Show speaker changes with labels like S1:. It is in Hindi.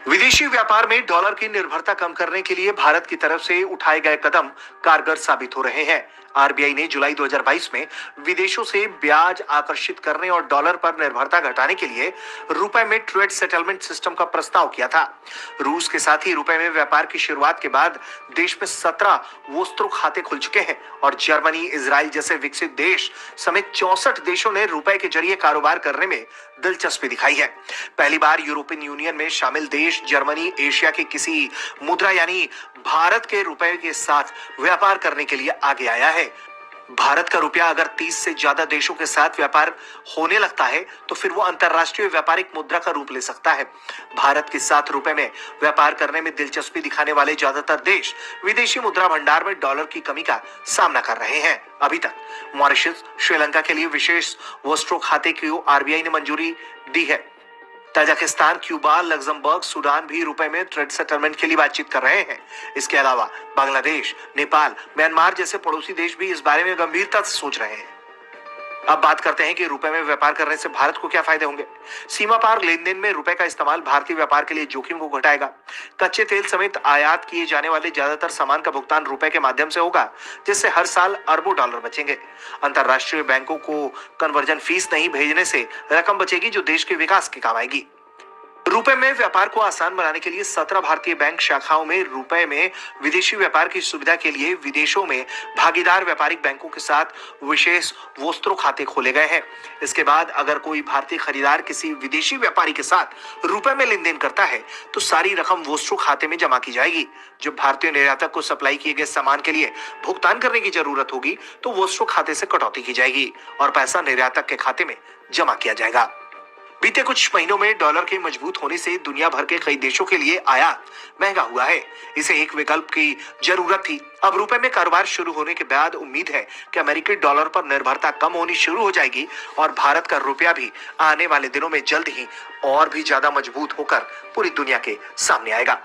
S1: विदेशी व्यापार में डॉलर की निर्भरता कम करने के लिए भारत की तरफ से उठाए गए कदम कारगर साबित हो रहे हैं। आरबीआई ने जुलाई 2022 में विदेशों से ब्याज आकर्षित करने और डॉलर पर निर्भरता घटाने के लिए रुपए में ट्रेड सेटलमेंट सिस्टम का प्रस्ताव किया था। रूस के साथ ही रुपए में व्यापार की शुरुआत के बाद देश में 17 वस्त्रों खाते खुल चुके हैं और जर्मनी, इजराइल जैसे विकसित देश समेत 64 देशों ने रुपए के जरिए कारोबार करने में दिलचस्पी दिखाई है। पहली बार यूरोपियन यूनियन में शामिल देश जर्मनी एशिया के किसी मुद्रा यानी भारत के रुपए के साथ व्यापार करने के लिए आगे आया है। भारत का रुपया अगर 30 से ज्यादा देशों के साथ व्यापार होने लगता है तो फिर वो अंतरराष्ट्रीय व्यापारिक मुद्रा का रूप ले सकता है। भारत के साथ रुपए में व्यापार करने में दिलचस्पी दिखाने वाले ज्यादातर देश विदेशी मुद्रा भंडार में डॉलर की कमी का सामना कर रहे हैं। अभी तक मॉरिशस, श्रीलंका के लिए विशेष वस्त्रों खाते को आरबीआई ने मंजूरी दी है। ताजिकिस्तान, क्यूबा, लग्जमबर्ग, सूडान भी रुपए में ट्रेड सेटलमेंट के लिए बातचीत कर रहे हैं। इसके अलावा बांग्लादेश, नेपाल, म्यांमार जैसे पड़ोसी देश भी इस बारे में गंभीरता से सोच रहे हैं। अब बात करते हैं कि रुपए में व्यापार करने से भारत को क्या फायदे होंगे। सीमा पार लेन देन में रुपए का इस्तेमाल भारतीय व्यापार के लिए जोखिम को घटाएगा। कच्चे तेल समेत आयात किए जाने वाले ज्यादातर सामान का भुगतान रुपए के माध्यम से होगा, जिससे हर साल अरबों डॉलर बचेंगे। अंतरराष्ट्रीय बैंकों को कन्वर्जन फीस नहीं भेजने से रकम बचेगी जो देश के विकास के काम आएगी। रुपए में व्यापार को आसान बनाने के लिए 17 भारतीय बैंक शाखाओं में रुपए में विदेशी व्यापार की सुविधा के लिए विदेशों में भागीदार व्यापारिक बैंकों के साथ विशेष वस्त्रों खाते खोले गए हैं। इसके बाद अगर कोई भारतीय खरीदार किसी विदेशी व्यापारी के साथ रुपए में लेन देन करता है तो सारी रकम वस्त्रों खाते में जमा की जाएगी। जब भारतीय निर्यातक को सप्लाई किए गए सामान के लिए भुगतान करने की जरूरत होगी तो वस्त्रों खाते से कटौती की जाएगी और पैसा निर्यातक के खाते में जमा किया जाएगा। बीते कुछ महीनों में डॉलर के मजबूत होने से दुनिया भर के कई देशों के लिए आयात महंगा हुआ है। इसे एक विकल्प की जरूरत थी। अब रुपए में कारोबार शुरू होने के बाद उम्मीद है कि अमेरिकी डॉलर पर निर्भरता कम होनी शुरू हो जाएगी और भारत का रुपया भी आने वाले दिनों में जल्द ही और भी ज्यादा मजबूत होकर पूरी दुनिया के सामने आएगा।